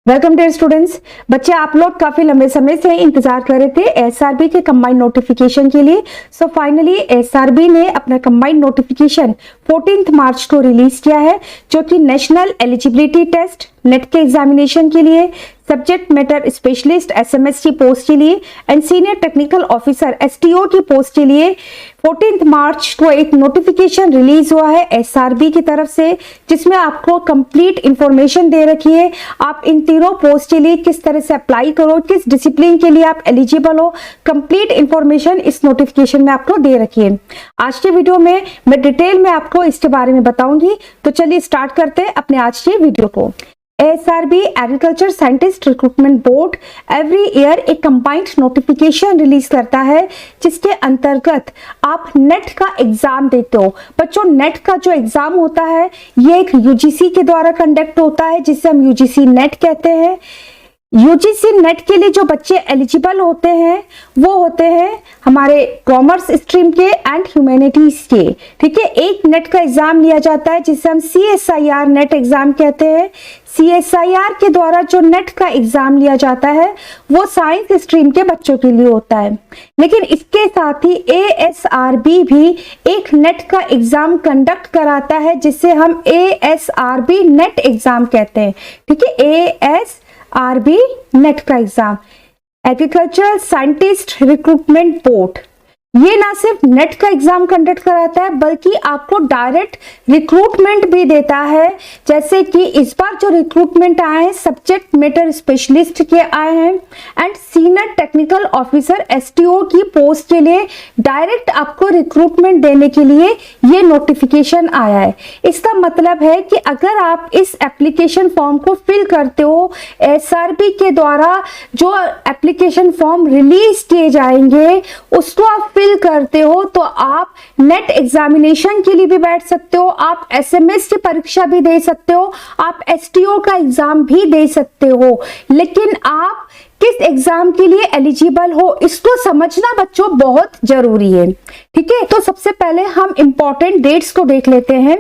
Welcome dear students. बच्चे आप लोग काफी लंबे समय से इंतजार कर रहे थे एसआरबी के कंबाइंड नोटिफिकेशन के लिए। सो फाइनली एसआरबी ने अपना कंबाइंड नोटिफिकेशन 14 मार्च को रिलीज किया है, जो कि नेशनल एलिजिबिलिटी टेस्ट नेट के एग्जामिनेशन के लिए, सब्जेक्ट मैटर स्पेशलिस्ट एसएमएस की पोस्ट के लिए and senior technical officer STO की पोस्ट के लिए 14 मार्च को एक नोटिफिकेशन रिलीज हुआ है एसआरबी की तरफ से, जिसमें आपको कंप्लीट इंफॉर्मेशन दे रखी है। आप इन तीनों पोस्ट के लिए किस तरह से अप्लाई करो, किस डिसिप्लिन के लिए आप एलिजिबल हो, कंप्लीट इंफॉर्मेशन इस नोटिफिकेशन में आपको दे रखी है। आज के वीडियो में मैं डिटेल में आपको इसके बारे में बताऊंगी। तो चलिए स्टार्ट करते हैं अपने आज के वीडियो को। SRB agriculture scientist recruitment board every year एक कंबाइंड नोटिफिकेशन रिलीज करता है, जिसके अंतर्गत आप नेट का एग्जाम देते हो। बच्चों, नेट का जो एग्जाम होता है ये एक यूजीसी के द्वारा कंडक्ट होता है, जिसे हम यूजीसी नेट कहते हैं। यूजीसी नेट के लिए जो बच्चे एलिजिबल होते हैं वो होते हैं हमारे कॉमर्स स्ट्रीम के एंड ह्यूमैनिटीज के। ठीक है, एक नेट का एग्जाम लिया जाता है जिसे हम सीएसआईआर नेट एग्जाम कहते हैं। सीएसआईआर के द्वारा जो नेट का एग्जाम लिया जाता है वो साइंस स्ट्रीम के बच्चों के लिए होता है। लेकिन इसके साथ ही एएसआरबी भी एक नेट का एग्जाम कंडक्ट कराता है, जिसे हम एएसआरबी नेट एग्जाम कहते हैं। ठीक है, एएसआरबी नेट का exam, agriculture scientist recruitment board, ये ना सिर्फ नेट का एग्जाम कंडक्ट कराता है बल्कि आपको डायरेक्ट रिक्रूटमेंट भी देता है। जैसे कि इस बार जो रिक्रूटमेंट आए हैं सब्जेक्ट मैटर स्पेशलिस्ट के आए हैं and senior technical officer STO की पोस्ट के लिए डायरेक्ट आपको रिक्रूटमेंट देने के लिए ये नोटिफिकेशन आया है। इसका मतलब है कि अगर आप इस एप्लीकेशन फॉर्म को फिल करते हो, एसआरबी के द्वारा जो एप्लीकेशन फॉर्म रिलीज किए जाएंगे उसको आप फिल करते हो, तो आप नेट एग्जामिनेशन के लिए भी बैठ सकते हो, आप एसएमएस की परीक्षा भी दे सकते हो, आप एसटीओ का एग्जाम भी दे सकते हो। लेकिन आप किस एग्जाम के लिए एलिजिबल हो इसको समझना बच्चों बहुत जरूरी है। ठीक है, तो सबसे पहले हम इंपॉर्टेंट डेट्स को देख लेते हैं।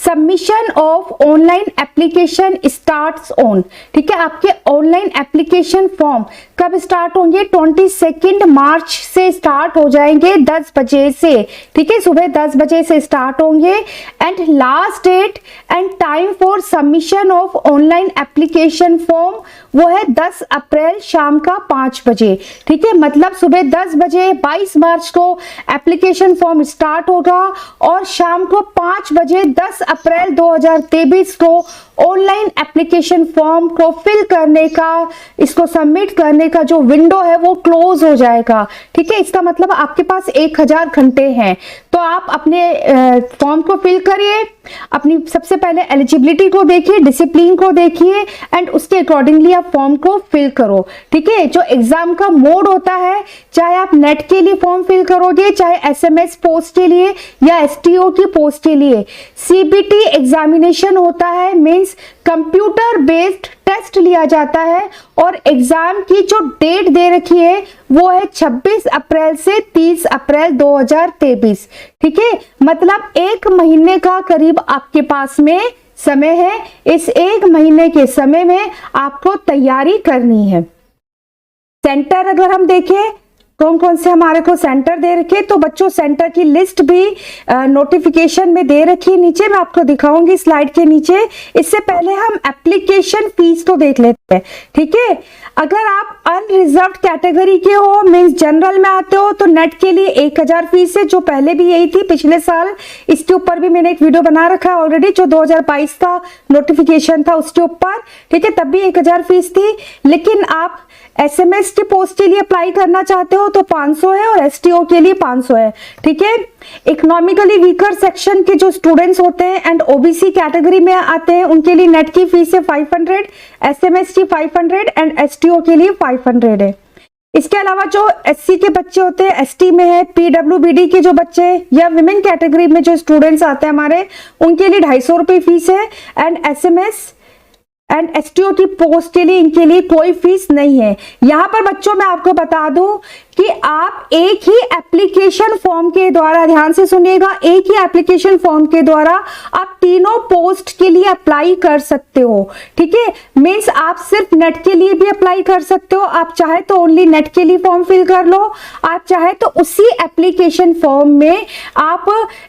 Submission of online application starts on. ठीक है, आपके ऑनलाइन एप्लीकेशन फॉर्म कब स्टार्ट होंगे? 22 मार्च से स्टार्ट हो जाएंगे 10 बजे से। ठीक है, सुबह 10 बजे से स्टार्ट होंगे and last date and time for submission of online application form वो है 10 अप्रैल शाम का 5 बजे। ठीक है, मतलब सुबह 10 बजे 22 मार्च को एप्लीकेशन फॉर्म स्टार्ट होगा और शाम को 5 बजे 10 अप्रैल 2023 को ऑनलाइन एप्लीकेशन फॉर्म को फिल करने का, इसको सबमिट करने का जो विंडो है वो क्लोज हो जाएगा। ठीक है, इसका मतलब आपके पास 1000 घंटे हैं। तो आप अपने फॉर्म को फिल करिए, अपनी सबसे पहले एलिजिबिलिटी को देखिए, डिसिप्लिन को देखिए एंड उसके अकॉर्डिंगली आप फॉर्म को फिल करो। ठीक है, जो एग्जाम का मोड होता है, चाहे आप नेट के लिए फॉर्म फिल करोगे, चाहे एसएमएस पोस्ट के लिए या एसटीओ की पोस्ट के लिए, सीबीटी एग्जामिनेशन होता है, मींस कंप्यूटर बेस्ड टेस्ट लिया जाता है और एग्जाम की जो डेट दे रखी है वो है 26 अप्रैल से 30 अप्रैल 2023। ठीक है, मतलब 1 महीने का करीब आपके पास में समय है। इस 1 महीने के समय में आपको तैयारी करनी है। सेंटर अगर हम देखें कौन कौन से हमारे को सेंटर दे रखे, तो बच्चों सेंटर की लिस्ट भी नोटिफिकेशन में दे रखी है, नीचे मैं आपको दिखाऊंगी स्लाइड के नीचे। इससे पहले हम एप्लीकेशन फीस तो देख लेते हैं। ठीक है, अगर आप अनरिजर्व्ड कैटेगरी के हो, मींस जनरल में आते हो, तो नेट के लिए 1000 फीस है, जो पहले भी यही थी पिछले साल। इसके ऊपर भी मैंने एक वीडियो बना रखा है ऑलरेडी, जो 2022 का नोटिफिकेशन था उसके ऊपर। ठीक है, तब भी 1000 फीस थी। लेकिन आप एसएमएस के पोस्ट के लिए अप्लाई करना चाहते हो तो 500 है और एसटीओ के लिए 500 है। ठीक है, इकोनॉमिकली वीकर सेक्शन के जो स्टूडेंट्स होते हैं एंड ओबीसी कैटेगरी में आते हैं उनके लिए नेट की फीस है 500, एसएमएस की 500 एंड एसटीओ के लिए 500 है। इसके अलावा जो एससी के बच्चे होते हैं, एसटी में है, पीडब्ल्यूबीडी के जो बच्चे या विमेन कैटेगरी में जो स्टूडेंट्स आते हैं हमारे, उनके लिए 250 रुपये फीस है एंड एसएमएस एंड एसटीओ की पोस्ट के लिए इनके लिए कोई फीस नहीं है। यहाँ पर बच्चों मैं आपको बता दूं कि आप एक ही एप्लीकेशन फॉर्म के द्वारा, ध्यान से सुनिएगा, एक ही एप्लीकेशन फॉर्म के द्वारा आप तीनों पोस्ट के लिए अप्लाई कर सकते हो। ठीक है, मीन्स आप सिर्फ नेट के लिए भी अप्लाई कर सकते हो, आप चाहे तो ओनली नेट के लिए फॉर्म फिल कर लो, आप चाहे तो उसी एप्लीकेशन फॉर्म में आप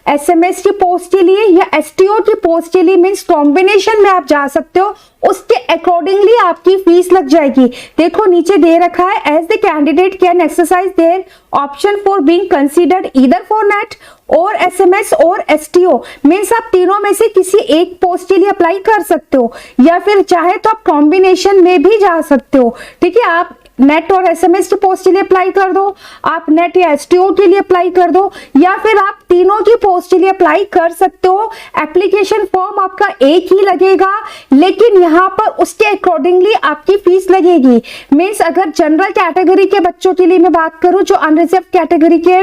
एसएमएस की पोस्ट के लिए या एसटीओ की पोस्ट के लिए, मीन्स कॉम्बिनेशन में आप जा सकते हो, उसके अकॉर्डिंगली आपकी फीस लग जाएगी। देखो नीचे दे रखा है, as the candidate can exercise their option for being considered either for NET और एसएमएस और एसटीओ, मीन्स आप तीनों में से किसी एक पोस्ट के लिए अप्लाई कर सकते हो, या फिर चाहे तो आप कॉम्बिनेशन में भी जा सकते हो। ठीक है, आप नेट और एसएमएस की पोस्ट के लिए अप्लाई कर दो, आप नेट या एसटीओ के लिए अप्लाई कर दो, या फिर आप तीनों की पोस्ट के लिए अप्लाई कर सकते हो। एप्लीकेशन फॉर्म आपका एक ही लगेगा, लेकिन यहाँ पर उसके अकॉर्डिंगली आपकी फीस लगेगी। मीन्स अगर जनरल कैटेगरी के बच्चों के लिए मैं बात करूं, जो अनरिजर्व कैटेगरी के,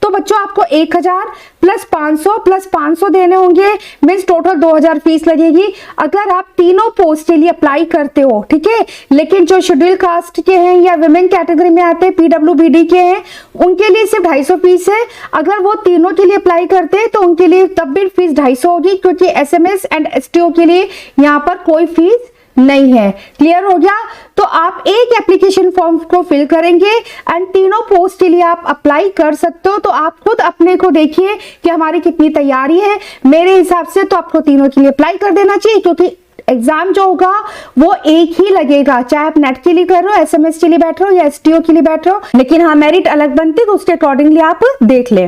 तो बच्चों आपको 1000 प्लस 500 देने होंगे, मीन्स टोटल 2000 फीस लगेगी अगर आप तीनों पोस्ट के लिए अप्लाई करते हो। ठीक है, लेकिन जो शेड्यूल कास्ट के हैं या विमेन कैटेगरी में आते हैं, पीडब्ल्यूबीडी के हैं, उनके लिए सिर्फ 250 फीस है। अगर वो तीनों के लिए अप्लाई करते हैं तो उनके लिए तब भी फीस 250 होगी, क्योंकि एसएमएस एंड एसटीओ के लिए यहाँ पर कोई फीस नहीं है। क्लियर हो गया? तो आप एक एप्लीकेशन फॉर्म को फिल करेंगे एंड तीनों पोस्ट के लिए आप अप्लाई कर सकते हो। तो आप खुद अपने को देखिए कि हमारी कितनी तैयारी है। मेरे हिसाब से तो आपको तीनों के लिए अप्लाई कर देना चाहिए, क्योंकि एग्जाम जो होगा वो एक ही लगेगा, चाहे आप नेट के लिए कर रहे हो, एसएमएस के लिए बैठ रहे हो या एसटीओ के लिए बैठ रहे हो। लेकिन हाँ, मेरिट अलग बनती है, तो उसके अकॉर्डिंगली आप देख ले।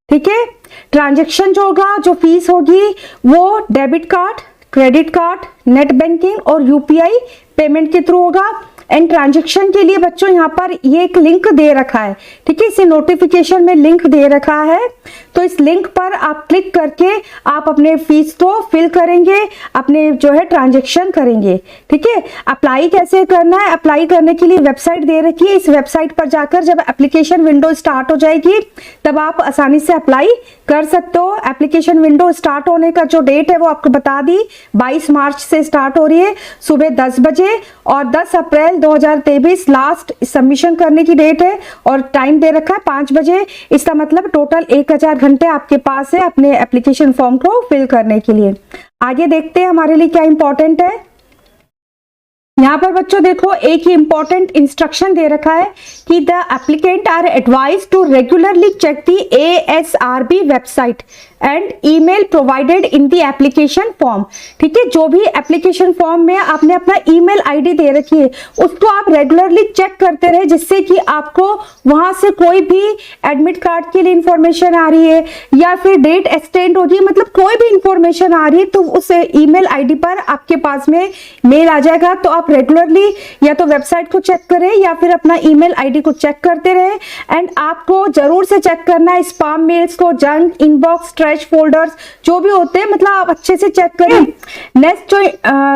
ठीक है, ट्रांजेक्शन जो होगा, जो फीस होगी, वो debit card, credit card, net banking और यूपीआई पेमेंट के थ्रू होगा। एंड ट्रांजैक्शन के लिए बच्चों यहाँ पर ये एक लिंक दे रखा है। ठीक है, इसे नोटिफिकेशन में लिंक दे रखा है, तो इस लिंक पर आप क्लिक करके आप अपने फीस को फिल करेंगे, अपने जो है ट्रांजैक्शन करेंगे। ठीक है, अप्लाई कैसे करना है? अप्लाई करने के लिए वेबसाइट दे रखी है, इस वेबसाइट पर जाकर जब एप्लीकेशन विंडो स्टार्ट हो जाएगी तब आप आसानी से अप्लाई कर सकते हो। एप्लीकेशन विंडो स्टार्ट होने का जो डेट है वो आपको बता दी, 22 मार्च से स्टार्ट हो रही है सुबह 10 बजे, और 10 अप्रैल 2023 लास्ट सबमिशन करने की डेट है, और टाइम दे रखा है 5 बजे। इसका मतलब टोटल 1000 घंटे आपके पास है अपने एप्लीकेशन फॉर्म को फिल करने के लिए। आगे देखते हैं हमारे लिए क्या इंपॉर्टेंट है। यहाँ पर बच्चों देखो, एक ही इंपॉर्टेंट इंस्ट्रक्शन दे रखा है कि the applicant are advise to regularly check the ASRB website and email provided in the application form. ठीक है, जो भी एप्लीकेशन फॉर्म में आपने अपना ईमेल आईडी दे रखी है उसको आप रेगुलरली चेक करते रहे, जिससे कि आपको वहां से कोई भी एडमिट कार्ड के लिए इंफॉर्मेशन आ रही है या फिर डेट एक्सटेंड होगी, मतलब कोई भी इंफॉर्मेशन आ रही है तो उस ईमेल आईडी पर आपके पास में मेल आ जाएगा। तो आप रेगुलरली या तो वेबसाइट को चेक करें या फिर अपना ईमेल आईडी को चेक करते रहे। एंड आपको जरूर से चेक करना है स्पैम मेल्स को, जंक, इनबॉक्स, ट्रैश फोल्डर्स जो भी होते हैं, मतलब आप अच्छे से चेक करें। नेक्स्ट जो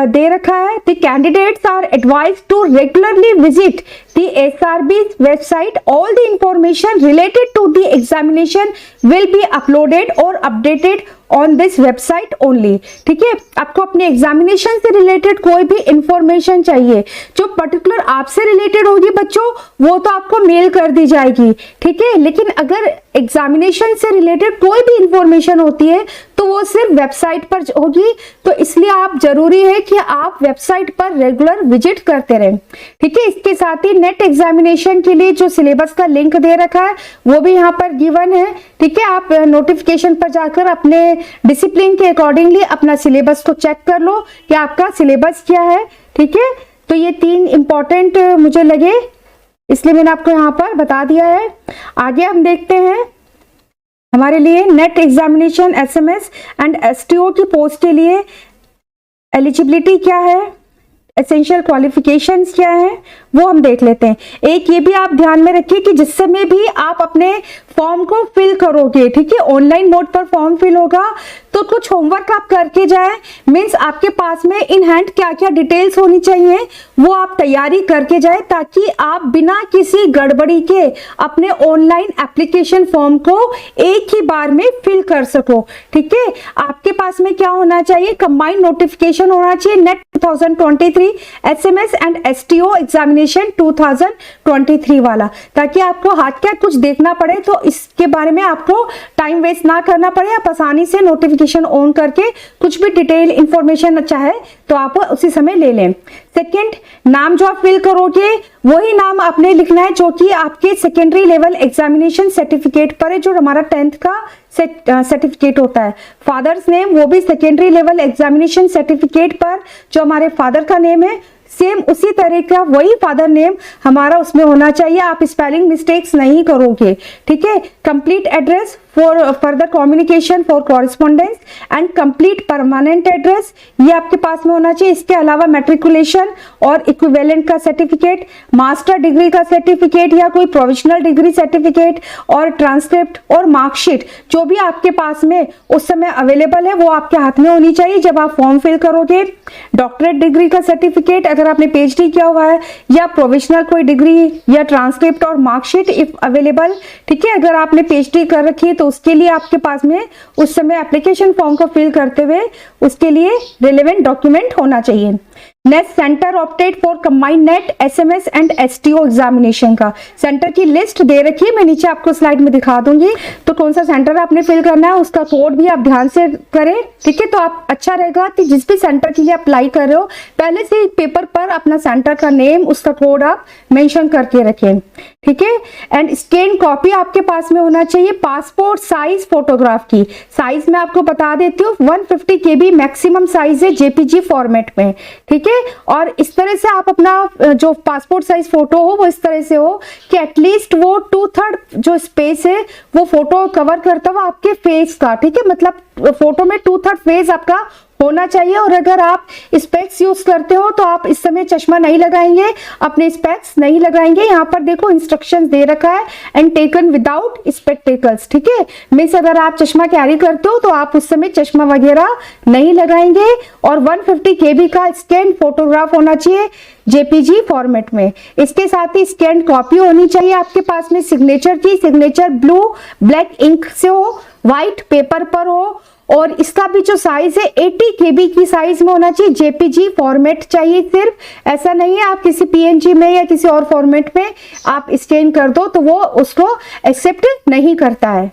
दे रखा है, the candidates are advised to regularly visit the SRB website. All the information related to the examination will be uploaded or updated on this website only. ठीक है, आपको अपने एग्जामिनेशन से रिलेटेड कोई भी इंफॉर्मेशन चाहिए जो पर्टिकुलर आपसे रिलेटेड होगी बच्चों, वो तो आपको मेल कर दी जाएगी। ठीक है, लेकिन अगर एग्जामिनेशन से रिलेटेड कोई भी इंफॉर्मेशन होती है तो वो सिर्फ वेबसाइट पर होगी। तो इसलिए आप जरूरी है कि आप वेबसाइट पर रेगुलर विजिट करते रहें। ठीक है, इसके साथ ही नेट एग्जामिनेशन के लिए जो सिलेबस का लिंक दे रखा है वो भी यहाँ पर गिवन है। ठीक है, आप नोटिफिकेशन पर जाकर अपने डिसिप्लिन के अकॉर्डिंगली अपना सिलेबस को चेक कर लो कि आपका सिलेबस क्या है। ठीक है, तो ये 3 इंपॉर्टेंट मुझे लगे, इसलिए मैंने आपको यहाँ पर बता दिया है। आगे हम देखते हैं हमारे लिए net examination SMS and STO की पोस्ट के लिए एलिजिबिलिटी क्या है, एसेंशियल क्वालिफिकेशंस क्या है, वो हम देख लेते हैं। एक ये भी आप ध्यान में रखिए कि जिस समय भी आप अपने फॉर्म को फिल करोगे, ठीक है, ऑनलाइन मोड पर फॉर्म फिल होगा, तो कुछ होमवर्क आप करके जाए, मीन्स आपके पास में इन हैंड क्या क्या डिटेल्स होनी चाहिए वो आप तैयारी करके जाए, ताकि आप बिना किसी गड़बड़ी के अपने ऑनलाइन एप्लीकेशन फॉर्म को एक ही बार में फिल कर सको। ठीक है, आपके पास में क्या होना चाहिए, कंबाइंड नोटिफिकेशन होना चाहिए net 2023 SMS and STO examination 2023 वाला, ताकि आपको हाथ क्या कुछ देखना पड़े तो इसके बारे में आपको टाइम वेस्ट ना करना पड़े, आप आसानी से नोटिफिकेशन ऑन करके कुछ भी डिटेल इंफॉर्मेशन चाहे तो आप उसी समय ले लें। सेकंड, नाम जो आप फिल करोगे वही नाम आपने लिखना है जो कि आपके सेकेंडरी लेवल एग्जामिनेशन सर्टिफिकेट पर है, जो हमारा 10th का सर्टिफिकेट होता है। फादर्स नेम वो भी सेकेंडरी लेवल एग्जामिनेशन सर्टिफिकेट पर जो हमारे फादर का नेम है सेम उसी तरह का वही फादर नेम हमारा उसमें होना चाहिए, आप स्पेलिंग मिस्टेक्स नहीं करोगे। ठीक है, complete address for further communication for correspondence and complete permanent address ये आपके पास में होना चाहिए। इसके अलावा मैट्रिकुलेशन और इक्विवेलेंट का सर्टिफिकेट, मास्टर डिग्री का सर्टिफिकेट या कोई प्रोविजनल डिग्री सर्टिफिकेट और ट्रांसक्रिप्ट और मार्कशीट जो भी आपके पास में उस समय अवेलेबल है वो आपके हाथ में होनी चाहिए जब आप फॉर्म फिल करोगे। डॉक्टरेट डिग्री का सर्टिफिकेट अगर आपने पीएचडी किया हुआ है, या प्रोविजनल कोई डिग्री या ट्रांसक्रिप्ट और मार्कशीट इफ अवेलेबल। ठीक है, अगर आपने पीएचडी कर रखी है तो उसके लिए आपके पास में उस समय एप्लीकेशन फॉर्म को फिल करते हुए उसके लिए रिलेवेंट डॉक्यूमेंट होना चाहिए। Next, centre opted for combined net SMS and STO examination का सेंटर की लिस्ट दे रखी है, मैं नीचे आपको स्लाइड में दिखा दूंगी। तो कौन सा सेंटर आपने फिल करना है उसका कोड भी आप ध्यान से करें। ठीक है, तो आप अच्छा रहेगा कि जिस भी सेंटर के लिए अप्लाई कर रहे हो पहले से पेपर पर अपना सेंटर का नेम उसका कोड आप मेंशन करके रखें। ठीक है, एंड स्कैन कॉपी आपके पास में होना चाहिए पासपोर्ट साइज फोटोग्राफ की। साइज में आपको बता देती हूँ 150 KB मैक्सिमम साइज है जेपीजी फॉर्मेट में। ठीक है, और इस तरह से आप अपना जो पासपोर्ट साइज फोटो हो वो इस तरह से हो कि एटलीस्ट वो 2/3 जो स्पेस है वो फोटो कवर करता हो आपके फेस का। ठीक है, मतलब फोटो में 2/3 फेस आपका होना चाहिए। और अगर आप स्पेक्स यूज करते हो तो आप इस समय चश्मा नहीं लगाएंगे, अपने स्पेक्स नहीं लगाएंगे। यहाँ पर देखो इंस्ट्रक्शंस दे रखा है एंड टेकन विदाउट स्पेक्टेकल्स। ठीक है, मीन्स अगर आप चश्मा कैरी करते हो तो आप उस समय चश्मा वगैरह नहीं लगाएंगे। और 150 KB का स्कैन फोटोग्राफ होना चाहिए जेपीजी फॉर्मेट में। इसके साथ ही स्कैन कॉपी होनी चाहिए आपके पास में सिग्नेचर की, सिग्नेचर ब्लू ब्लैक इंक से हो, व्हाइट पेपर पर हो, और इसका भी जो साइज है 80 KB की साइज में होना चाहिए। जेपीजी फॉर्मेट चाहिए सिर्फ, ऐसा नहीं है आप किसी पीएनजी में या किसी और फॉर्मेट में आप स्कैन कर दो तो वो उसको एक्सेप्ट नहीं करता है।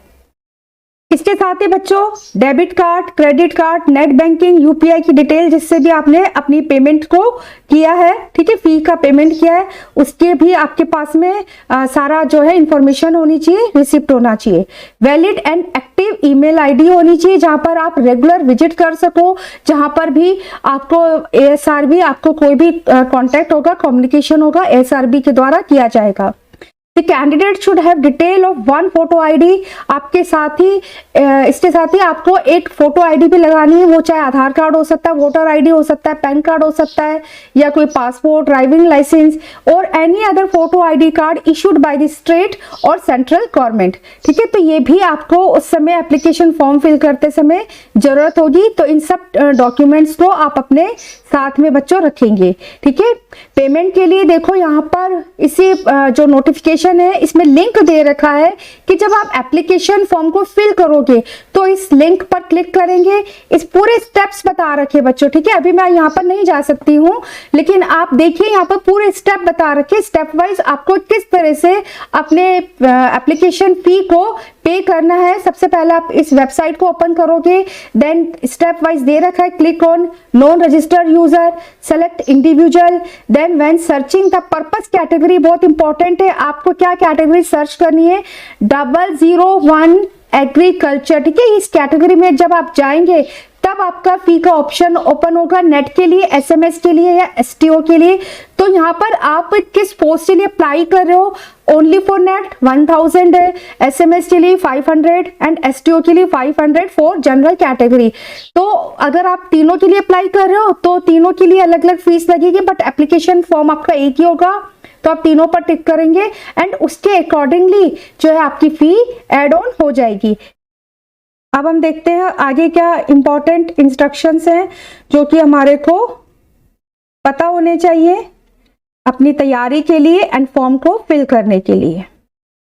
इसके साथ ही बच्चों debit card, credit card, net banking, UPI की डिटेल जिससे भी आपने अपनी पेमेंट को किया है, ठीक है, फी का पेमेंट किया है, उसके भी आपके पास में सारा जो है इंफॉर्मेशन होनी चाहिए, रिसिप्ट होना चाहिए। Valid and active email ID होनी चाहिए जहां पर आप रेगुलर विजिट कर सको, जहां पर भी आपको एएसआरबी आपको कोई भी कॉन्टेक्ट होगा, कम्युनिकेशन होगा एएसआरबी के द्वारा किया जाएगा। The candidate should have detail of one photo ID। आपके साथ ही इसके साथ ही आपको एक फोटो आईडी भी लगानी है, वो चाहे आधार कार्ड हो सकता है, वोटर आईडी हो सकता है, पैन कार्ड हो सकता है, या कोई पासपोर्ट, ड्राइविंग लाइसेंस और any other photo ID card issued by the state और सेंट्रल गवर्नमेंट। ठीक है, तो ये भी आपको उस समय एप्लीकेशन फॉर्म फिल करते समय जरूरत होगी। तो इन सब डॉक्यूमेंट्स को आप अपने साथ में बच्चों रखेंगे। ठीक है, पेमेंट के लिए देखो यहाँ पर इसी जो नोटिफिकेशन है इसमें लिंक दे रखा है कि जब आप एप्लीकेशन फॉर्म को फिल करोगे तो इस लिंक पर क्लिक करेंगे, इस पूरे स्टेप्स बता रखे बच्चों। ठीक है, अभी मैं यहाँ पर नहीं जा सकती हूँ, लेकिन आप देखिए यहाँ पर पूरे स्टेप बता रखे, स्टेप वाइज आपको किस तरह से अपने एप्लीकेशन फी को पे करना है। सबसे पहले आप इस वेबसाइट को ओपन करोगे, देन स्टेप वाइज दे रखा है click on non registered user, select individual, then when searching the purpose category बहुत इंपॉर्टेंट है, आपको क्या कैटेगरी सर्च करनी है, 001 एग्रीकल्चर। ठीक है, इस कैटेगरी में जब आप जाएंगे तब आपका फी का ऑप्शन ओपन होगा, नेट के लिए, एसएमएस के लिए या एसटीओ के लिए। तो यहाँ पर आप किस पोस्ट के लिए अप्लाई कर रहे हो, ओनली फॉर नेट 1000 है, एसएमएस के लिए 500 एंड एसटीओ के लिए 500 फॉर जनरल कैटेगरी। तो अगर आप तीनों के लिए अप्लाई कर रहे हो तो तीनों के लिए अलग अलग फीस लगेगी, बट एप्लीकेशन फॉर्म आपका एक ही होगा, तो आप तीनों पर टिक करेंगे एंड उसके अकॉर्डिंगली जो है आपकी फी एड ऑन हो जाएगी। अब हम देखते हैं आगे क्या इंपॉर्टेंट इंस्ट्रक्शंस हैं जो कि हमारे को पता होने चाहिए अपनी तैयारी के लिए एंड फॉर्म को फिल करने के लिए।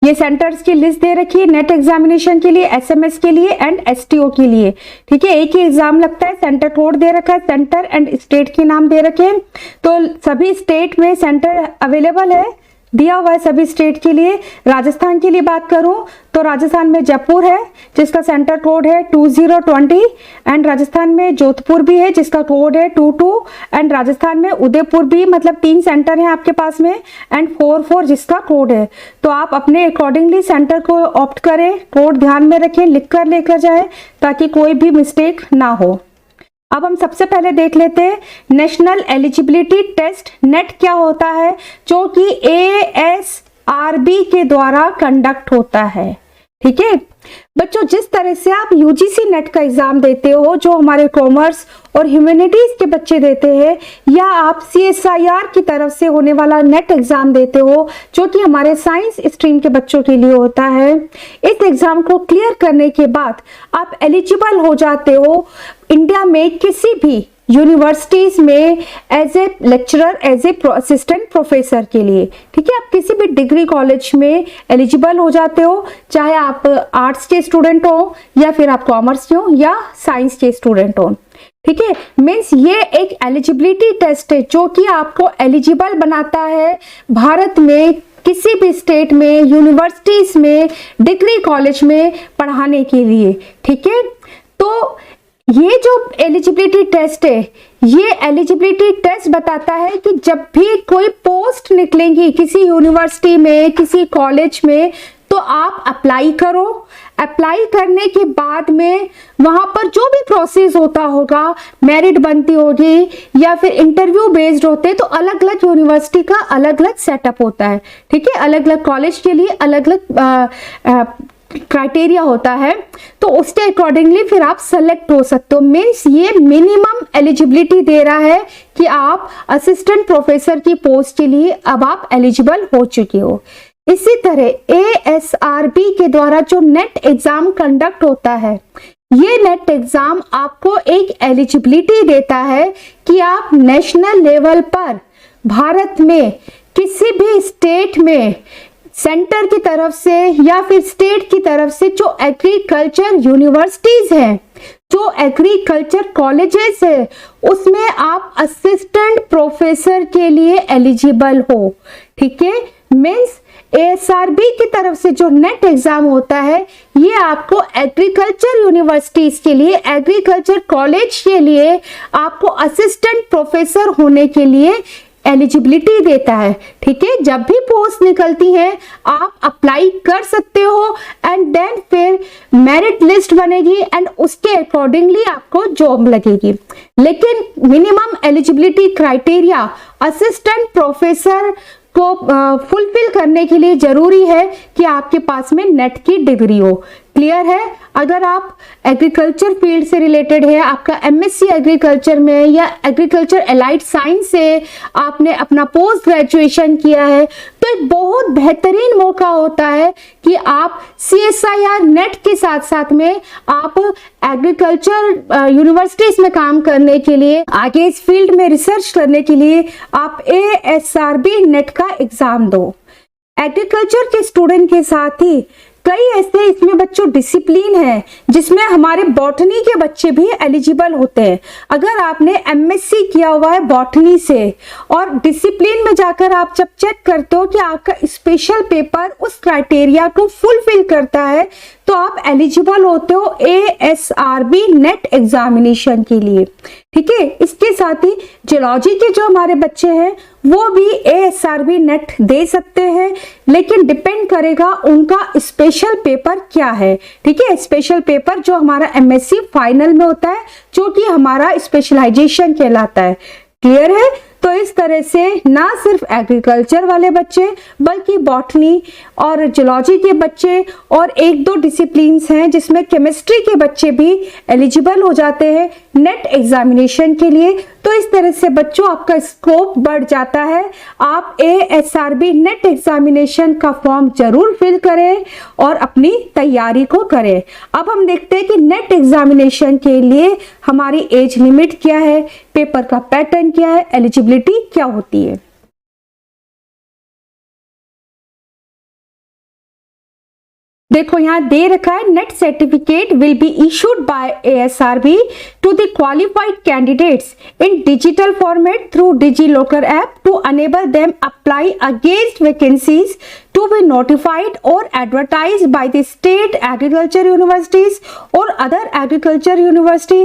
ये सेंटर्स की लिस्ट दे रखी है नेट एग्जामिनेशन के लिए, एसएमएस के लिए एंड एसटीओ के लिए। ठीक है, एक ही एग्जाम लगता है, सेंटर कोड दे रखा है, सेंटर एंड स्टेट के नाम दे रखे हैं। तो सभी स्टेट में सेंटर अवेलेबल है, दिया हुआ है सभी स्टेट के लिए। राजस्थान के लिए बात करूं तो राजस्थान में जयपुर है जिसका सेंटर कोड है 2020 एंड राजस्थान में जोधपुर भी है जिसका कोड है 22 एंड राजस्थान में उदयपुर भी, मतलब 3 सेंटर हैं आपके पास में एंड 44 जिसका कोड है। तो आप अपने अकॉर्डिंगली सेंटर को ऑप्ट करें, कोड ध्यान में रखें, लिख कर लेकर जाए ताकि कोई भी मिस्टेक ना हो। अब हम सबसे पहले देख लेते हैं नेशनल एलिजिबिलिटी टेस्ट नेट क्या होता है, जो कि ASRB के द्वारा कंडक्ट होता है। ठीक है बच्चों, जिस तरह से आप यूजीसी नेट का एग्जाम देते हो जो हमारे कॉमर्स और ह्यूमैनिटीज के बच्चे देते हैं, या आप CSIR की तरफ से होने वाला नेट एग्जाम देते हो जो कि हमारे साइंस स्ट्रीम के बच्चों के लिए होता है, इस एग्जाम को क्लियर करने के बाद आप एलिजिबल हो जाते हो इंडिया में किसी भी यूनिवर्सिटीज में as a lecturer, as a assistant professor के लिए। ठीक है, आप किसी भी डिग्री कॉलेज में एलिजिबल हो जाते हो, चाहे आप आर्ट्स के स्टूडेंट हो या फिर आप कॉमर्स के हो या साइंस के स्टूडेंट हो। ठीक है, मीन्स ये एक एलिजिबिलिटी टेस्ट है जो कि आपको एलिजिबल बनाता है भारत में किसी भी स्टेट में, यूनिवर्सिटीज में, डिग्री कॉलेज में पढ़ाने के लिए। ठीक है, तो ये जो एलिजिबिलिटी टेस्ट है, ये एलिजिबिलिटी टेस्ट बताता है कि जब भी कोई पोस्ट निकलेंगी किसी यूनिवर्सिटी में, किसी कॉलेज में, तो आप अप्लाई करो। अप्लाई करने के बाद में वहां पर जो भी प्रोसेस होता होगा, मेरिट बनती होगी या फिर इंटरव्यू बेस्ड होते, तो अलग अलग यूनिवर्सिटी का अलग अलग सेटअप होता है। ठीक है, अलग अलग कॉलेज के लिए अलग अलग क्राइटेरिया होता है, तो उसके अकॉर्डिंगली फिर आप सेलेक्ट हो सकते हो। मीन्स ये मिनिमम एलिजिबिलिटी दे रहा है कि आप असिस्टेंट प्रोफेसर की पोस्ट के लिए अब आप एलिजिबल हो चुके हो। इसी तरह ASRB के द्वारा जो नेट एग्जाम कंडक्ट होता है, ये नेट एग्जाम आपको एक एलिजिबिलिटी देता है कि आप नेशनल लेवल पर भारत में किसी भी स्टेट में सेंटर की तरफ से या फिर स्टेट की तरफ से जो एग्रीकल्चर यूनिवर्सिटीज हैं, जो एग्रीकल्चर कॉलेजेस है, उसमें आप असिस्टेंट प्रोफेसर के लिए एलिजिबल हो। ठीक है, मीन्स ASRB की तरफ से जो नेट एग्जाम होता है, ये आपको एग्रीकल्चर यूनिवर्सिटीज के लिए, एग्रीकल्चर कॉलेज के लिए आपको असिस्टेंट प्रोफेसर होने के लिए एलिजिबिलिटी देता है। ठीक है, जब भी पोस्ट निकलती है आप अप्लाई कर सकते हो एंड देन फिर मेरिट लिस्ट बनेगी एंड उसके अकॉर्डिंगली आपको जॉब लगेगी। लेकिन minimum eligibility criteria assistant professor को फुलफिल करने के लिए जरूरी है कि आपके पास में नेट की डिग्री हो। क्लियर है? अगर आप एग्रीकल्चर फील्ड से रिलेटेड है, आपका MSc एग्रीकल्चर में या एग्रीकल्चर एलाइड साइंस से आपने अपना पोस्ट ग्रेजुएशन किया है, तो एक बहुत बेहतरीन मौका होता है कि आप CSIR नेट के साथ साथ में आप एग्रीकल्चर यूनिवर्सिटीज में काम करने के लिए, आगे इस फील्ड में रिसर्च करने के लिए आप ASRB नेट का एग्जाम दो। एग्रीकल्चर के स्टूडेंट के साथ ही कई ऐसे इसमें बच्चों डिसिप्लिन है जिसमें हमारे बॉटनी के बच्चे भी एलिजिबल होते हैं। अगर आपने MSc किया हुआ है बॉटनी से और डिसिप्लिन में जाकर आप जब चेक करते हो कि आपका स्पेशल पेपर उस क्राइटेरिया को फुलफिल करता है, तो आप एलिजिबल होते हो ASRB नेट एग्जामिनेशन के लिए। ठीक है, इसके साथ ही जियोलॉजी के जो हमारे बच्चे हैं वो भी ASRB नेट दे सकते हैं, लेकिन डिपेंड करेगा उनका स्पेशल पेपर क्या है। ठीक है, स्पेशल पेपर जो हमारा MSc फाइनल में होता है, जो कि हमारा स्पेशलाइजेशन कहलाता है। क्लियर है? तो इस तरह से ना सिर्फ एग्रीकल्चर वाले बच्चे बल्कि बॉटनी और जूलॉजी के बच्चे और एक दो डिसिप्लिन्स हैं जिसमें केमिस्ट्री के बच्चे भी एलिजिबल हो जाते हैं नेट एग्जामिनेशन के लिए। तो इस तरह से बच्चों आपका स्कोप बढ़ जाता है। आप ASRB नेट एग्जामिनेशन का फॉर्म जरूर फिल करें और अपनी तैयारी को करें। अब हम देखते हैं कि नेट एग्जामिनेशन के लिए हमारी एज लिमिट क्या है, पेपर का पैटर्न क्या है, एलिजिबिलिटी क्या होती है। देखो यहां दे रखा है, NET certificate will be issued by ASRB to the qualified candidates in digital format through DigiLocker app to enable them apply against vacancies to be notified or advertised by the state agriculture universities or other agriculture university.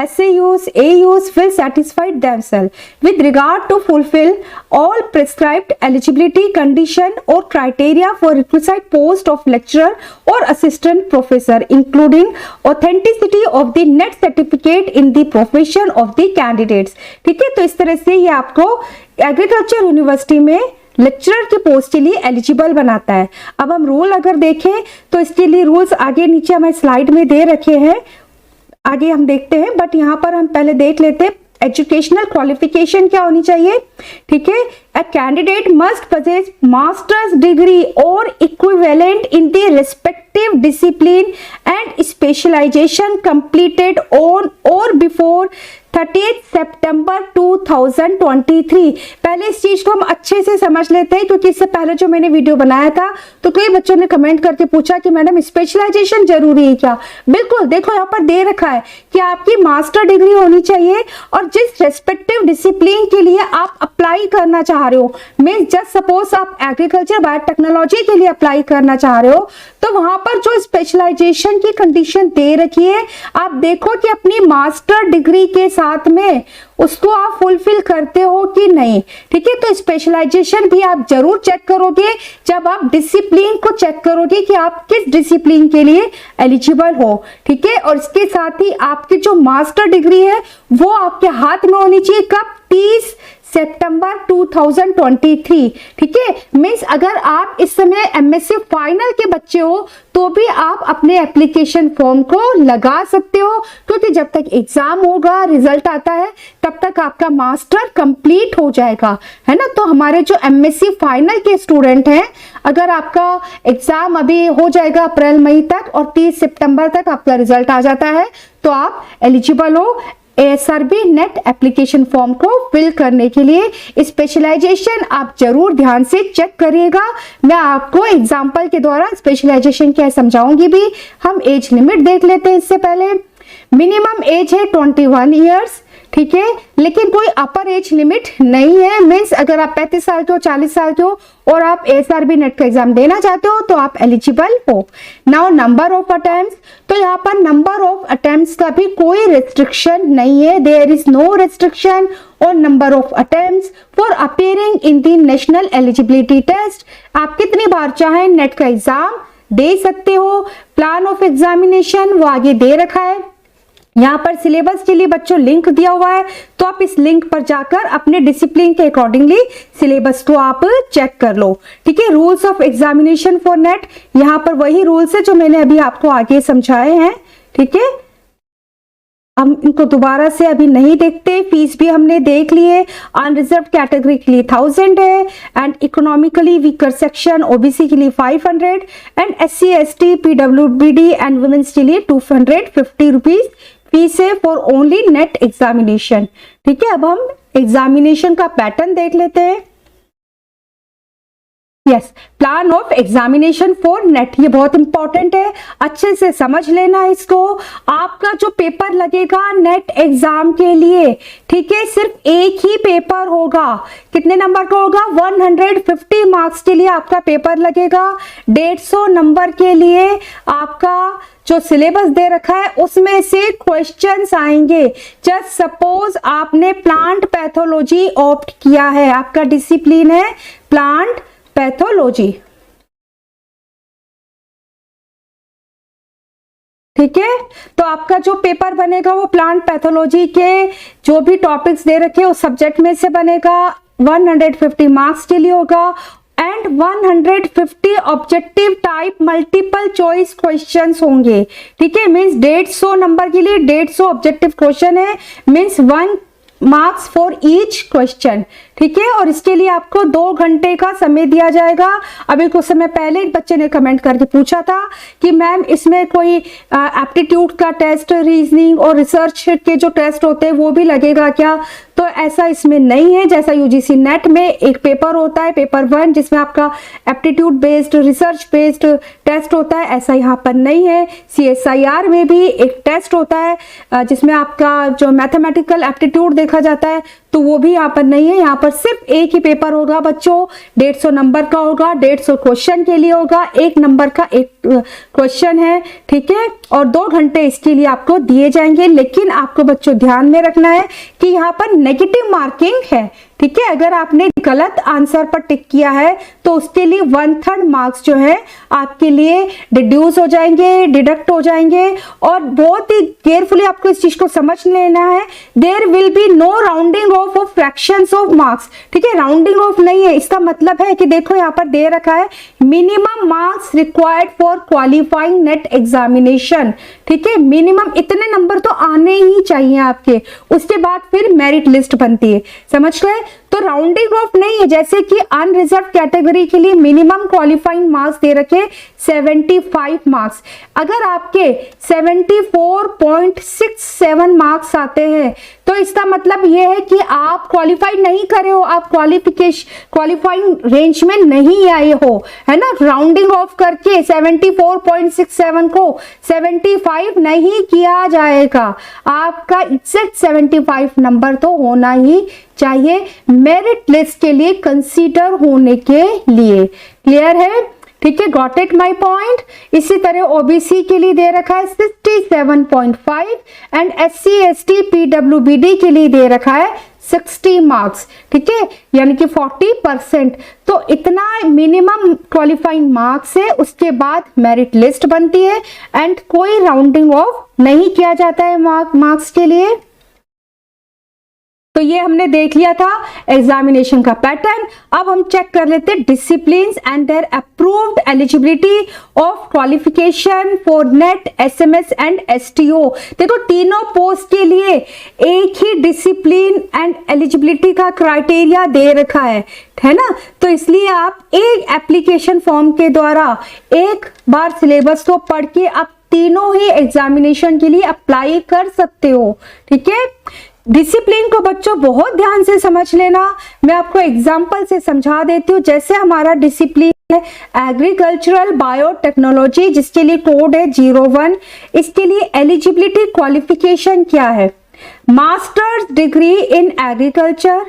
SAUs, AUs will satisfy themselves with regard to fulfill all prescribed eligibility condition or criteria for requisite post of lecturer or assistant professor, including authenticity of the net certificate in the profession of the candidates. ठीक है, तो इस तरह से ये आपको agriculture university में lecturer के पोस्ट के लिए एलिजिबल बनाता है। अब हम रूल अगर देखें तो इसके लिए रूल्स आगे नीचे हमें स्लाइड में दे रखे हैं, आगे हम देखते हैं, बट यहाँ पर हम पहले देख लेते हैं एजुकेशनल क्वालिफिकेशन क्या होनी चाहिए। ठीक है, a candidate must possess master's degree or equivalent in the respective discipline and specialization completed on or before 30th सितंबर 2023। पहले इस चीज को हम अच्छे से समझ लेते हैं क्योंकि इससे पहले जो मैंने वीडियो बनाया था तो कई बच्चों ने कमेंट करके पूछा कि मैडम स्पेशलाइजेशन जरूरी है क्या। बिल्कुल, देखो यहाँ पर दे रखा है कि आपकी मास्टर डिग्री होनी चाहिए और जिस रेस्पेक्टिव डिसिप्लिन के लिए आप अप्लाई करना चाह रहे हो, मीन जस्ट सपोज आप एग्रीकल्चर बायोटेक्नोलॉजी के लिए अप्लाई करना चाह रहे हो तो वहां पर जो स्पेशलाइजेशन की कंडीशन दे रखी है आप देखो कि अपनी मास्टर डिग्री के साथ में उसको आप फुलफिल करते हो कि नहीं। ठीक है, तो स्पेशलाइजेशन भी आप जरूर चेक करोगे जब आप डिसिप्लिन को चेक करोगे कि आप किस डिसिप्लिन के लिए एलिजिबल हो। ठीक है, और इसके साथ ही आपकी जो मास्टर डिग्री है वो आपके हाथ में होनी चाहिए। कब? 30 सितंबर 2023। ठीक है, मीन्स अगर आप इस समय MSc फाइनल के बच्चे हो तो भी आप अपने एप्लीकेशन फॉर्म को लगा सकते हो क्योंकि जब तक एग्जाम होगा, रिजल्ट आता है, तब तक आपका मास्टर कंप्लीट हो जाएगा, है ना। तो हमारे जो MSc फाइनल के स्टूडेंट हैं, अगर आपका एग्जाम अभी हो जाएगा अप्रैल मई तक और 30 सितंबर तक आपका रिजल्ट आ जाता है तो आप एलिजिबल हो ASRB नेट एप्लीकेशन फॉर्म को फिल करने के लिए। स्पेशलाइजेशन आप जरूर ध्यान से चेक करिएगा, मैं आपको एग्जांपल के द्वारा स्पेशलाइजेशन क्या समझाऊंगी भी। हम एज लिमिट देख लेते हैं। इससे पहले मिनिमम एज है 21 ईयर्स। ठीक है, लेकिन कोई अपर एज लिमिट नहीं है। मीन्स अगर आप 35 साल के हो, 40 साल के हो और आप ASRB नेट का एग्जाम देना चाहते हो तो आप एलिजिबल हो। नाउ नंबर ऑफ अटेम्प्ट्स, तो यहाँ पर नंबर ऑफ अटेम्प्ट्स का भी कोई रिस्ट्रिक्शन नहीं है। There is no restriction on number of attempts for appearing in the national eligibility test. आप कितनी बार चाहें नेट का एग्जाम दे सकते हो। प्लान ऑफ एग्जामिनेशन वो आगे दे रखा है। यहाँ पर सिलेबस के लिए बच्चों लिंक दिया हुआ है तो आप इस लिंक पर जाकर अपने डिसिप्लिन के अकॉर्डिंगली सिलेबस को आप चेक कर लो। ठीक है, rules of examination for net, यहाँ पर वही रूल्स है जो मैंने अभी आपको आगे समझाए हैं। ठीक है, हम इनको दोबारा से अभी नहीं देखते। फीस भी हमने देख ली है। अनरिजर्व कैटेगरी के लिए 1000 है and economically weaker section OBC के लिए 500 and SC ST PWBD and women's के लिए 250 रुपीज फीस है फॉर ओनली नेट एग्जामिनेशन। ठीक है, अब हम एग्जामिनेशन का पैटर्न देख लेते हैं। Yes, plan of examination for net, ये बहुत इंपॉर्टेंट है, अच्छे से समझ लेना इसको। आपका जो पेपर लगेगा नेट एग्जाम के लिए, ठीक है, सिर्फ एक ही पेपर होगा। कितने नंबर का होगा? 150 मार्क्स के लिए आपका पेपर लगेगा। 150 नंबर के लिए आपका जो सिलेबस दे रखा है उसमें से क्वेश्चंस आएंगे। जस्ट सपोज आपने प्लांट पैथोलॉजी ऑप्ट किया है, आपका डिसिप्लिन है प्लांट पैथोलॉजी। ठीक है। तो आपका जो पेपर बनेगा वो प्लांट पैथोलॉजी के जो भी टॉपिक्स दे रखे उस सब्जेक्ट में से बनेगा, 150 मार्क्स के लिए होगा and 150 objective type multiple choice questions होंगे। ठीक है, मींस 150 नंबर के लिए 150 ऑब्जेक्टिव क्वेश्चन है, means 1 marks for each question. ठीक है, और इसके लिए आपको 2 घंटे का समय दिया जाएगा। अभी कुछ समय पहले एक बच्चे ने कमेंट करके पूछा था कि मैम इसमें कोई एप्टीट्यूड का टेस्ट, रीजनिंग और रिसर्च के जो टेस्ट होते हैं वो भी लगेगा क्या? तो ऐसा इसमें नहीं है। जैसा यूजीसी नेट में एक पेपर होता है, पेपर 1, जिसमें आपका aptitude based, research based test होता है, ऐसा यहाँ पर नहीं है। CSIR में भी एक टेस्ट होता है जिसमें आपका जो मैथमेटिकल एप्टीट्यूड देखा जाता है, तो वो भी यहाँ पर नहीं है। यहाँ पर सिर्फ एक ही पेपर होगा बच्चों, 150 नंबर का होगा, 150 क्वेश्चन के लिए होगा, 1 नंबर का 1 क्वेश्चन है। ठीक है, और 2 घंटे इसके लिए आपको दिए जाएंगे। लेकिन आपको बच्चों ध्यान में रखना है कि यहाँ पर नेगेटिव मार्किंग है। ठीक है, अगर आपने गलत आंसर पर टिक किया है तो उसके लिए 1/3 मार्क्स जो है आपके लिए डिड्यूस हो जाएंगे, डिडक्ट हो जाएंगे। और बहुत ही केयरफुली आपको इस चीज को समझ लेना है, there will be no rounding off fractions of marks. ठीक है, राउंडिंग ऑफ नहीं है। इसका मतलब है कि देखो यहाँ पर दे रखा है minimum marks required for qualifying net examination. ठीक है, मिनिमम इतने नंबर तो आने ही चाहिए आपके, उसके बाद फिर मेरिट लिस्ट बनती है। समझ गए? तो राउंडिंग ऑफ नहीं है। जैसे कि अनरिजर्व कैटेगरी के लिए मिनिमम क्वालिफाइंग मार्क्स दे रखे 75 मार्क्स। अगर आपके 74.67 मार्क्स आते हैं तो इसका मतलब यह है कि आप क्वालिफाई नहीं करे हो, आप क्वालिफाइंग रेंज में नहीं आए हो, है ना। राउंडिंग ऑफ करके 74.67 को 75 नहीं किया जाएगा, आपका एग्जैक्ट 75 नंबर तो होना ही चाहिए मेरिट लिस्ट के लिए कंसीडर होने के लिए। क्लियर है? ठीक है, गॉट इट माई पॉइंट। इसी तरह ओबीसी के लिए दे रखा है 67.5 एंड SC ST PWBD के लिए दे रखा है 60 मार्क्स। ठीक है, यानी कि 40%। तो इतना मिनिमम क्वालिफाइंग मार्क्स है, उसके बाद मेरिट लिस्ट बनती है एंड कोई राउंडिंग ऑफ नहीं किया जाता है मार्क्स के लिए। तो ये हमने देख लिया था एग्जामिनेशन का पैटर्न। अब हम चेक कर लेते हैं disciplines and their approved eligibility of qualification for NET, SMS and STO। देखो तीनों पोस्ट के लिए एक ही डिसिप्लिन एंड एलिजिबिलिटी का क्राइटेरिया दे रखा है ना। तो इसलिए आप एक एप्लीकेशन फॉर्म के द्वारा एक बार सिलेबस को पढ़ के आप तीनों ही एग्जामिनेशन के लिए अप्लाई कर सकते हो। ठीक है, डिसिप्लिन को बच्चों बहुत ध्यान से समझ लेना। मैं आपको एग्जांपल से समझा देती हूँ। जैसे हमारा डिसिप्लिन है एग्रीकल्चरल बायोटेक्नोलॉजी, जिसके लिए कोड है 01। इसके लिए एलिजिबिलिटी क्वालिफिकेशन क्या है? मास्टर्स डिग्री इन एग्रीकल्चर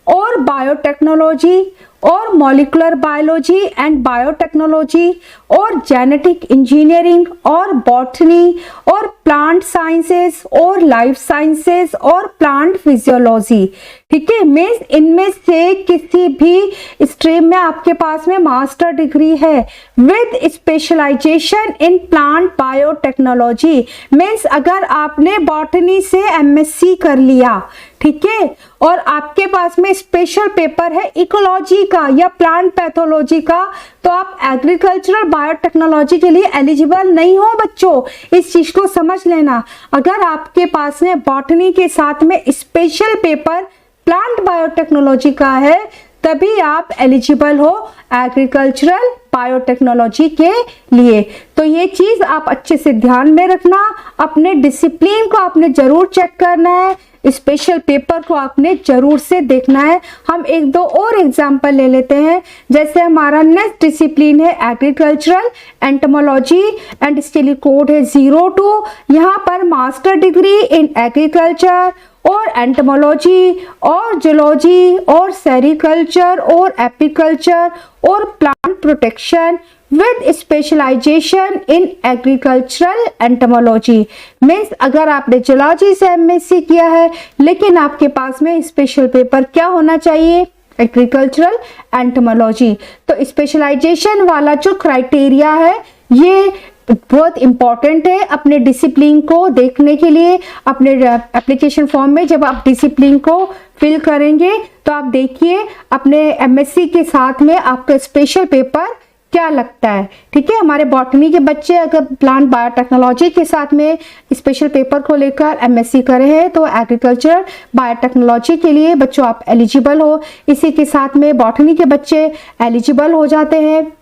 और बायोटेक्नोलॉजी और मॉलिक्यूलर बायोलॉजी एंड बायोटेक्नोलॉजी और जेनेटिक इंजीनियरिंग और बॉटनी और प्लांट साइंसेस और लाइफ साइंसेस और प्लांट फिजियोलॉजी। ठीक है, मीन्स इनमें से किसी भी स्ट्रीम में आपके पास में मास्टर डिग्री है with specialization in plant biotechnology. Means अगर आपने बॉटनी से MSc कर लिया, ठीक है, और आपके पास में स्पेशल पेपर है इकोलॉजी का या प्लांट पैथोलॉजी का, तो आप एग्रीकल्चरल बायोटेक्नोलॉजी के लिए एलिजिबल नहीं हो बच्चों। इस चीज को समझ लेना। अगर आपके पास में बॉटनी के साथ में स्पेशल पेपर प्लांट बायोटेक्नोलॉजी का है तभी आप एलिजिबल हो एग्रीकल्चरल बायोटेक्नोलॉजी के लिए। तो ये चीज आप अच्छे से ध्यान में रखना। अपने डिसिप्लिन को आपने जरूर चेक करना है, स्पेशल पेपर को आपने जरूर से देखना है। हम 1-2 और एग्जाम्पल ले लेते हैं। जैसे हमारा नेक्स्ट डिसिप्लिन है एग्रीकल्चरल एंटोमोलॉजी एंड इसके लिए कोड है 02। यहाँ पर मास्टर डिग्री इन एग्रीकल्चर और एंटोमोलॉजी और जूलॉजी और सेरिकल्चर और एपीकल्चर और plant protection with specialization in agricultural entomology. Means अगर आपने जूलॉजी से MSc किया है लेकिन आपके पास में स्पेशल पेपर क्या होना चाहिए? Agricultural entomology. तो स्पेशलाइजेशन वाला जो क्राइटेरिया है ये बहुत इंपॉर्टेंट है अपने डिसिप्लिन को देखने के लिए। अपने एप्लीकेशन फॉर्म में जब आप डिसिप्लिन को फिल करेंगे तो आप देखिए अपने एमएससी के साथ में आपका स्पेशल पेपर क्या लगता है। ठीक है, हमारे बॉटनी के बच्चे अगर प्लांट बायोटेक्नोलॉजी के साथ में स्पेशल पेपर को लेकर एमएससी करे हैं तो एग्रीकल्चर बायोटेक्नोलॉजी के लिए बच्चों आप एलिजिबल हो। इसी के साथ में बॉटनी के बच्चे एलिजिबल हो जाते हैं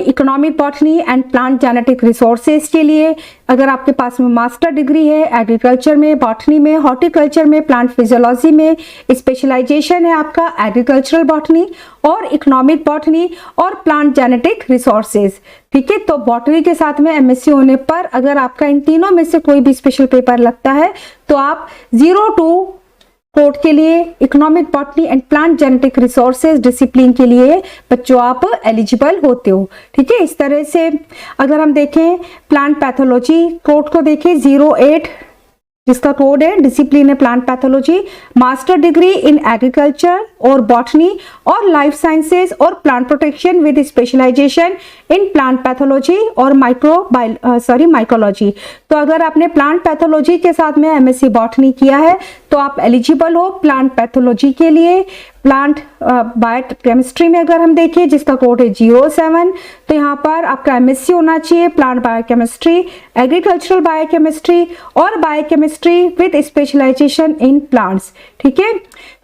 economic botany and plant genetic resources के लिए। अगर आपके पास में मास्टर डिग्री है एग्रीकल्चर में, बॉटनी में, हॉर्टिकल्चर में, प्लांट फिजियोलॉजी में, स्पेशलाइजेशन है आपका एग्रीकल्चरल बॉटनी और इकोनॉमिक बॉटनी और प्लांट जेनेटिक रिसोर्सेज। ठीक है, तो बॉटनी के साथ में एमएससी होने पर अगर आपका इन तीनों में से कोई भी स्पेशल पेपर लगता है तो आप 02 कोड के लिए, economic botany and plant genetic resources discipline के लिए बच्चों आप एलिजिबल होते हो। ठीक है, इस तरह से अगर हम देखें प्लांट पैथोलॉजी कोड को देखें 08 जिसका कोड है डिसिप्लिन है plant pathology, master degree in agriculture और बॉटनी और लाइफ साइंसेज और plant protection with specialization in plant pathology और माइकोलॉजी। तो अगर आपने प्लांट पैथोलॉजी के साथ में एमएससी बॉटनी किया है तो आप एलिजिबल हो प्लांट पैथोलॉजी के लिए। प्लांट बायोकेमिस्ट्री में अगर हम देखें जिसका कोड है 07 तो यहाँ पर आपका एमएससी होना चाहिए प्लांट बायोकेमिस्ट्री, एग्रीकल्चरल बायोकेमिस्ट्री और biochemistry with specialization in plants. ठीक है,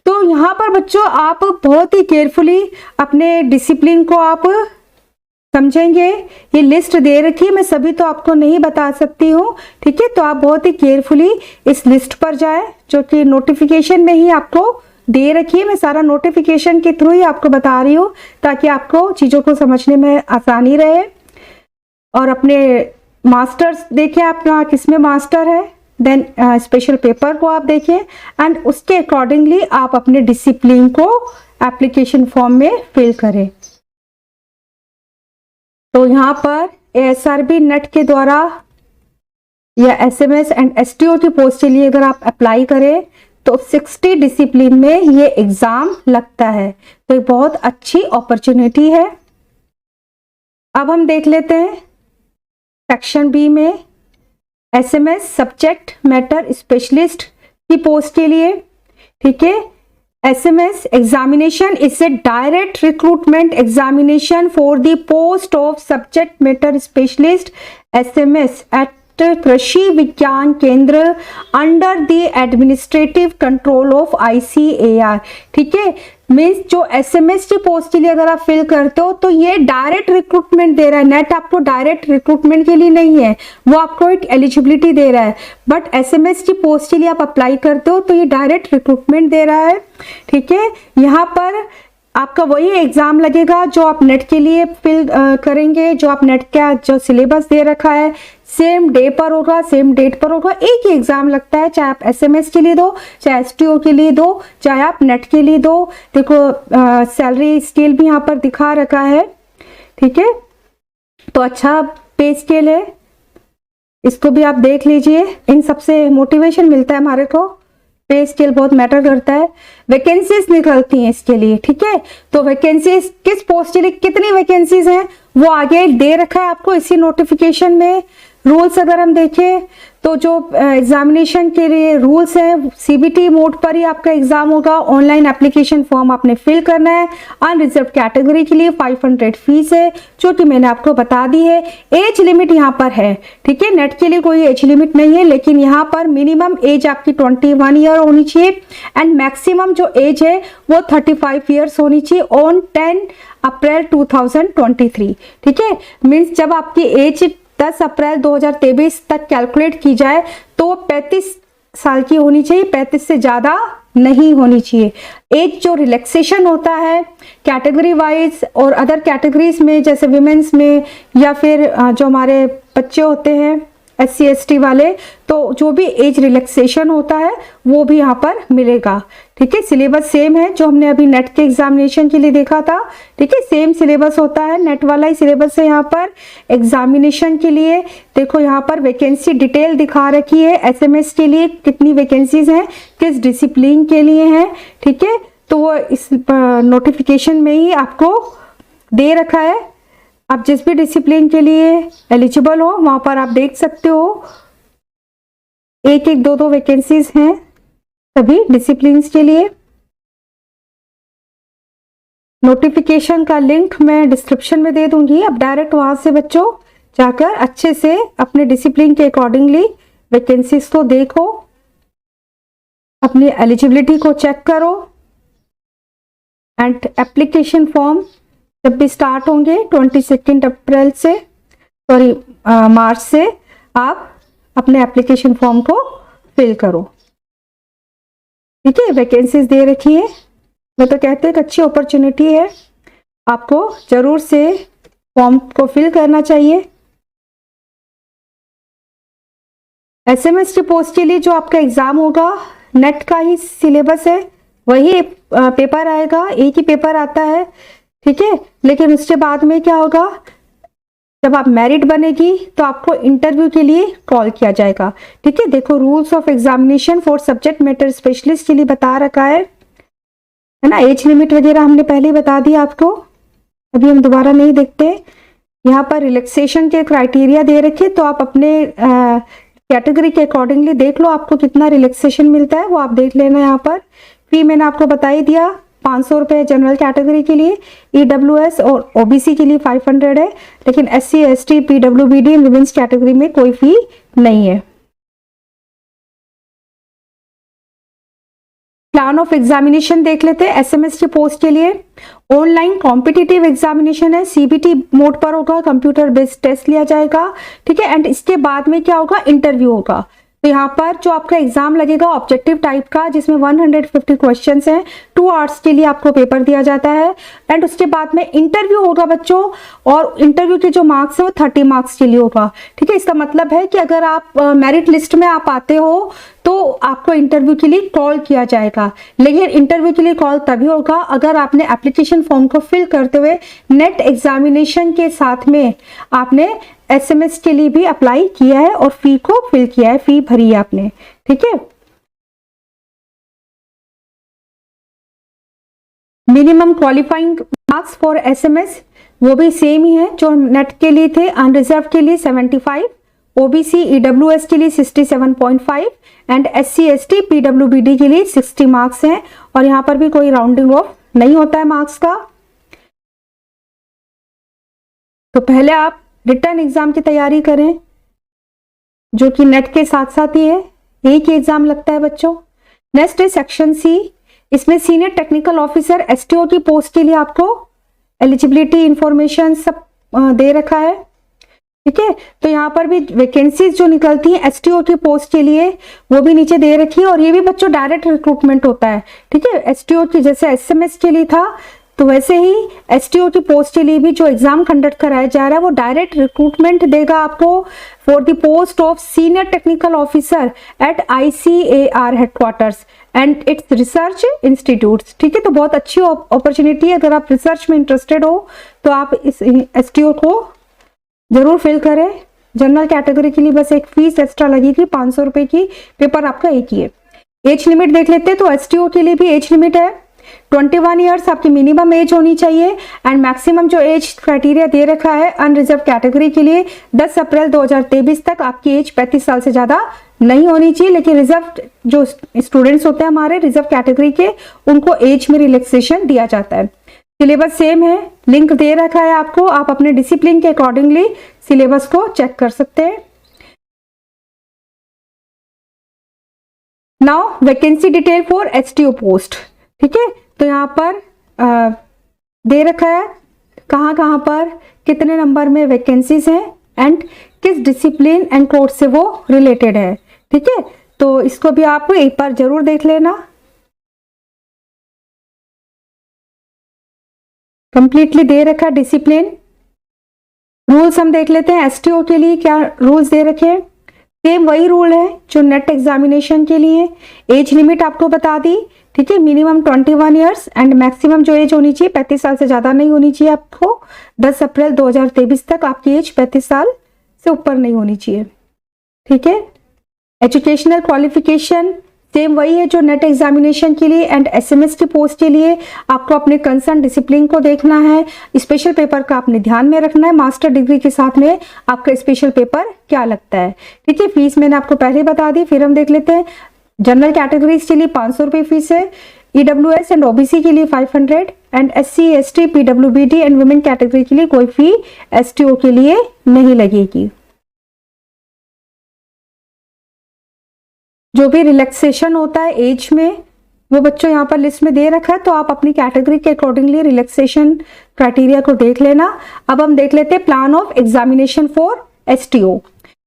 तो यहाँ पर बच्चों आप बहुत ही केयरफुली अपने डिसिप्लिन को आप समझेंगे। ये लिस्ट दे रखी है, मैं सभी तो आपको नहीं बता सकती हूँ। ठीक है, तो आप बहुत ही केयरफुली इस लिस्ट पर जाए जो कि नोटिफिकेशन में ही आपको दे रखी है। मैं सारा नोटिफिकेशन के थ्रू ही आपको बता रही हूँ ताकि आपको चीज़ों को समझने में आसानी रहे। और अपने मास्टर्स देखें अपना किसमें मास्टर है, देन स्पेशल पेपर को आप देखें एंड उसके अकॉर्डिंगली आप अपने डिसिप्लिन को एप्लीकेशन फॉर्म में फिल करें। तो यहाँ पर ASRB नेट के द्वारा या SMS एंड STO की पोस्ट के लिए अगर आप अप्लाई करें तो 60 डिसिप्लिन में ये एग्जाम लगता है, तो ये बहुत अच्छी अपॉर्चुनिटी है। अब हम देख लेते हैं सेक्शन B में SMS सब्जेक्ट मैटर स्पेशलिस्ट की पोस्ट के लिए। ठीक है, SMS examination is a direct recruitment examination for the post of subject matter specialist SMS at कृषि विज्ञान केंद्र under the administrative control of ICAR। ठीक है, मीन्स जो SMS की पोस्ट के लिए अगर आप फिल करते हो तो ये डायरेक्ट रिक्रूटमेंट दे रहा है। नेट आपको डायरेक्ट रिक्रूटमेंट के लिए नहीं है, वो आपको एक एलिजिबिलिटी दे रहा है, बट SMS की पोस्ट के लिए आप अप्लाई करते हो तो ये डायरेक्ट रिक्रूटमेंट दे रहा है। ठीक है, यहाँ पर आपका वही एग्जाम लगेगा जो आप नेट के लिए फिल करेंगे, जो आप नेट का जो सिलेबस दे रखा है सेम डे पर होगा, सेम डेट पर होगा। एक ही एग्जाम लगता है, चाहे आप SMS के लिए दो, चाहे STO के लिए दो, चाहे आप नेट के लिए दो। देखो सैलरी स्केल भी यहाँ पर दिखा रखा है। ठीक है, तो अच्छा पे स्केल है, इसको भी आप देख लीजिए। इन सबसे मोटिवेशन मिलता है हमारे को, पे स्केल बहुत मैटर करता है। वैकेंसीज निकलती हैं इसके लिए। ठीक है, तो वैकेंसीज किस पोस्ट के लिए कितनी वैकेंसीज हैं वो आगे दे रखा है आपको इसी नोटिफिकेशन में। रूल्स अगर हम देखें तो जो एग्जामिनेशन के लिए रूल्स हैं, CBT मोड पर ही आपका एग्जाम होगा। ऑनलाइन एप्लीकेशन फॉर्म आपने फिल करना है। अनरिजर्व कैटेगरी के लिए 500 फीस है जो कि मैंने आपको बता दी है। एज लिमिट यहाँ पर है। ठीक है, नेट के लिए कोई एज लिमिट नहीं है, लेकिन यहाँ पर मिनिमम एज आपकी 21 ईयर होनी चाहिए एंड मैक्सिमम जो एज है वो 35 ईयर्स होनी चाहिए ऑन 10 अप्रैल 2023। ठीक है, मीन्स जब आपकी एज 10 अप्रैल 2023 तक कैलकुलेट की जाए तो 35 साल की होनी चाहिए, 35 से ज़्यादा नहीं होनी चाहिए। एज जो रिलैक्सेशन होता है कैटेगरी वाइज और अदर कैटेगरीज में जैसे विमेंस में या फिर जो हमारे बच्चे होते हैं SC ST वाले, तो जो भी एज रिलैक्सेशन होता है वो भी यहाँ पर मिलेगा। ठीक है, सिलेबस सेम है जो हमने अभी नेट के एग्जामिनेशन के लिए देखा था। ठीक है, सेम सिलेबस होता है, नेट वाला ही सिलेबस है। यहाँ पर एग्जामिनेशन के लिए देखो यहाँ पर वैकेंसी डिटेल दिखा रखी है। SMS के लिए कितनी वैकेंसीज हैं, किस डिसिप्लिन के लिए हैं। ठीक है, तो वो इस नोटिफिकेशन में ही आपको दे रखा है। आप जिस भी डिसिप्लिन के लिए एलिजिबल हो वहां पर आप देख सकते हो, एक एक दो दो वैकेंसीज हैं सभी डिसिप्लिन के लिए। नोटिफिकेशन का लिंक मैं डिस्क्रिप्शन में दे दूंगी, आप डायरेक्ट वहां से बच्चों जाकर अच्छे से अपने डिसिप्लिन के अकॉर्डिंगली वैकेंसीज को देखो, अपनी एलिजिबिलिटी को चेक करो एंड एप्लीकेशन फॉर्म जब भी स्टार्ट होंगे 22 अप्रैल से, सॉरी मार्च से, आप अपने एप्लीकेशन फॉर्म को फिल करो। ठीक है, वैकेंसीज दे रखी है, मैं तो कहते हैं एक अच्छी अपॉर्चुनिटी है, आपको जरूर से फॉर्म को फिल करना चाहिए। एसएमएस की पोस्ट के लिए जो आपका एग्जाम होगा नेट का ही सिलेबस है, वही पेपर आएगा, एक ही पेपर आता है। ठीक है, लेकिन उसके बाद में क्या होगा, जब आप मेरिट बनेगी तो आपको इंटरव्यू के लिए कॉल किया जाएगा। ठीक है, देखो rules of examination for subject matter specialist के लिए बता रखा है ना, एज लिमिट वगैरह हमने पहले ही बता दिया आपको, अभी हम दोबारा नहीं देखते। यहाँ पर रिलैक्सेशन के क्राइटेरिया दे रखे, तो आप अपने कैटेगरी के अकॉर्डिंगली देख लो आपको कितना रिलैक्सेशन मिलता है, वो आप देख लेना। यहाँ पर फी मैंने आपको बता ही दिया, 500 रुपये जनरल कैटेगरी के लिए, ईडब्ल्यूएस और ओबीसी के लिए 500 है, लेकिन SC ST PWBD women's category में कोई फी नहीं है। प्लान ऑफ एग्जामिनेशन देख लेते हैं। एसएमएस की पोस्ट के लिए ऑनलाइन कॉम्पिटिटिव एग्जामिनेशन है, सीबीटी मोड पर होगा, कंप्यूटर बेस्ड टेस्ट लिया जाएगा। ठीक है, एंड इसके बाद में क्या होगा, इंटरव्यू होगा। तो यहाँ पर जो आपका एग्जाम लगेगा ऑब्जेक्टिव टाइप का, जिसमें 150 क्वेश्चंस हैं, 2 आवर्स के लिए आपको पेपर दिया जाता है, एंड उसके बाद में इंटरव्यू होगा बच्चों, और इंटरव्यू के जो मार्क्स है वो 30 मार्क्स के लिए होगा। ठीक है, इसका मतलब है कि अगर आप मेरिट लिस्ट में आप आते हो तो आपको इंटरव्यू के लिए कॉल किया जाएगा, लेकिन इंटरव्यू के लिए कॉल तभी होगा अगर आपने एप्लीकेशन फॉर्म को फिल करते हुए नेट एग्जामिनेशन के साथ में आपने एसएमएस के लिए भी अप्लाई किया है और फी को फिल किया है, फी भरी है आपने। ठीक है, minimum qualifying marks for SMS वो भी सेम ही है जो नेट के लिए थे। अनरिजर्व के लिए 75, ओबीसी ईडब्ल्यूएस के लिए 67.5 एंड एससी एसटी पीडब्ल्यूबीडी के लिए 60 मार्क्स हैं, और यहां पर भी कोई राउंडिंग ऑफ नहीं होता है मार्क्स का। तो पहले आप रिटर्न एग्जाम की तैयारी करें, जो कि नेट के साथ साथ ही है, एक ही एग्जाम लगता है बच्चों। नेक्स्ट है सेक्शन सी, इसमें सीनियर टेक्निकल ऑफिसर एसटीओ की पोस्ट के लिए आपको एलिजिबिलिटी इंफॉर्मेशन सब दे रखा है। ठीक है, तो यहाँ पर भी वैकेंसीज जो निकलती है एसटीओ की पोस्ट के लिए वो भी नीचे दे रखी है, और ये भी बच्चों डायरेक्ट रिक्रूटमेंट होता है। ठीक है, एसटीओ की जैसे एसएमएस के लिए था, तो वैसे ही एसटीओ की पोस्ट के लिए भी जो एग्जाम कंडक्ट कराया जा रहा है वो डायरेक्ट रिक्रूटमेंट देगा आपको for the post of senior technical officer eight ICAR headquarters and it's research institutes. ठीक है, तो बहुत अच्छी अपॉर्चुनिटी है, अगर आप रिसर्च में इंटरेस्टेड हो तो आप इस एसटीओ को जरूर फिल करें। जनरल कैटेगरी के लिए बस एक फीस एक्स्ट्रा लगेगी 500 रुपए की, पेपर आपका एक ही है। एज लिमिट देख लेते हैं, तो एसटीओ के लिए भी एज लिमिट है 21 ईयर्स आपकी मिनिमम एज होनी चाहिए, एंड मैक्सिमम जो एज क्राइटेरिया दे रखा है अनरिजर्व कैटेगरी के लिए 10 अप्रैल 2023 तक आपकी एज 35 साल से ज्यादा नहीं होनी चाहिए, लेकिन रिजर्व जो स्टूडेंट्स होते हैं हमारे रिजर्व कैटेगरी के, उनको एज में रिलैक्सेशन दिया जाता है। सिलेबस सेम है, लिंक दे रखा है आपको, आप अपने डिसिप्लिन के अकॉर्डिंगली सिलेबस को चेक कर सकते हैं। Now vacancy detail for STO post. ठीक है, तो यहाँ पर दे रखा है कहाँ कहाँ पर कितने नंबर में वैकेंसीज हैं एंड किस डिसिप्लिन एंड कोर्स से वो रिलेटेड है। ठीक है, तो इसको भी आप एक बार जरूर देख लेना। कंप्लीटली दे रखा है डिसिप्लिन। रूल्स हम देख लेते हैं, एसटीओ के लिए क्या रूल्स दे रखे हैं। सेम वही रूल है जो नेट एग्जामिनेशन के लिए। एज लिमिट आपको बता दी। ठीक है, मिनिमम 21 ईयर्स एंड मैक्सिमम जो एज होनी चाहिए 35 साल से ज्यादा नहीं होनी चाहिए आपको। 10 अप्रैल 2023 तक आपकी एज 35 साल से ऊपर नहीं होनी चाहिए। ठीक है, एजुकेशनल क्वालिफिकेशन सेम वही है जो नेट एग्जामिनेशन के लिए एंड एसएमएस की पोस्ट के लिए आपको अपने कंसर्न डिसिप्लिन को देखना है, स्पेशल पेपर का आपने ध्यान में रखना है, मास्टर डिग्री के साथ में आपका स्पेशल पेपर क्या लगता है। ठीक है, फीस मैंने आपको पहले बता दी, फिर हम देख लेते हैं। जनरल कैटेगरीज के लिए 500 रुपये फीस है, ईडब्ल्यूएस एंड ओबीसी के लिए 500 and SC ST PWBD and women category के लिए कोई फी एसटीओ के लिए नहीं लगेगी। जो भी रिलैक्सेशन होता है एज में वो बच्चों यहाँ पर लिस्ट में दे रखा है, तो आप अपनी कैटेगरी के अकॉर्डिंगली रिलैक्सेशन क्राइटेरिया को देख लेना। अब हम देख लेते हैं plan of examination for STO.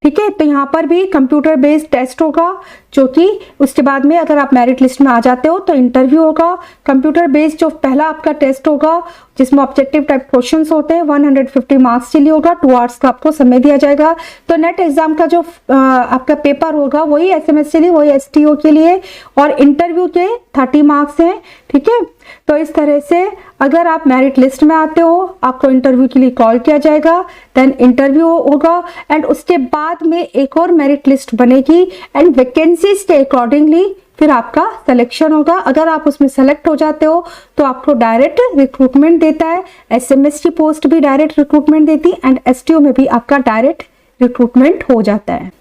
ठीक है, तो यहाँ पर भी कंप्यूटर बेस्ड टेस्ट होगा, जो कि उसके बाद में अगर आप मेरिट लिस्ट में आ जाते हो तो इंटरव्यू होगा। कंप्यूटर बेस्ड जो पहला आपका टेस्ट होगा जिसमें ऑब्जेक्टिव टाइप क्वेश्चंस होते हैं 150 मार्क्स के लिए होगा, 2 आवर्स का आपको समय दिया जाएगा। तो नेट एग्जाम का जो आपका पेपर होगा वही एसएमएस के लिए, वही एसटीओ के लिए, और इंटरव्यू के 30 मार्क्स हैं। ठीक है, तो इस तरह से अगर आप मेरिट लिस्ट में आते हो आपको इंटरव्यू के लिए कॉल किया जाएगा, देन इंटरव्यू होगा एंड उसके बाद में एक और मेरिट लिस्ट बनेगी एंड वैकेंसीज के अकॉर्डिंगली फिर आपका सिलेक्शन होगा। अगर आप उसमें सेलेक्ट हो जाते हो तो आपको डायरेक्ट रिक्रूटमेंट देता है, एसएमएस की पोस्ट भी डायरेक्ट रिक्रूटमेंट देती है एंड एसटीओ में भी आपका डायरेक्ट रिक्रूटमेंट हो जाता है।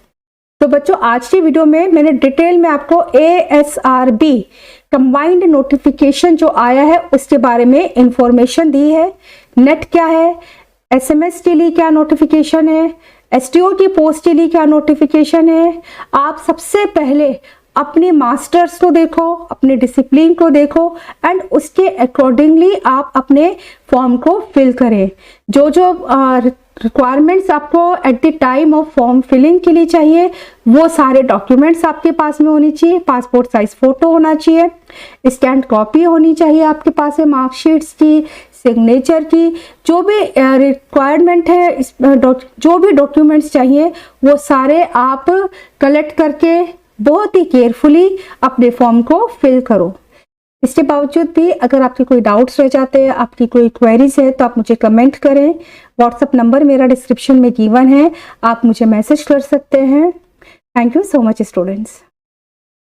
तो बच्चों आज की वीडियो में मैंने डिटेल में आपको एएसआरबी कंबाइंड नोटिफिकेशन जो आया है उसके बारे में इंफॉर्मेशन दी है। नेट क्या है, एसएमएस के लिए क्या नोटिफिकेशन है, एसटीओ की पोस्ट के लिए क्या नोटिफिकेशन है। आप सबसे पहले अपने मास्टर्स को देखो, अपने डिसिप्लिन को देखो एंड उसके अकॉर्डिंगली आप अपने फॉर्म को फिल करें। जो जो रिक्वायरमेंट्स आपको at the time of form filling के लिए चाहिए वो सारे डॉक्यूमेंट्स आपके पास में होनी चाहिए। पासपोर्ट साइज फोटो होना चाहिए, स्कैन कॉपी होनी चाहिए आपके पास है, मार्कशीट्स की, सिग्नेचर की, जो भी रिक्वायरमेंट है, जो भी डॉक्यूमेंट्स चाहिए वो सारे आप कलेक्ट करके बहुत ही केयरफुली अपने फॉर्म को फिल करो। इसके बावजूद भी अगर आपके कोई डाउट्स रह जाते हैं, आपकी कोई क्वेरीज है तो आप मुझे कमेंट करें। व्हाट्सएप नंबर मेरा डिस्क्रिप्शन में गिवन है, आप मुझे मैसेज कर सकते हैं। Thank you so much students.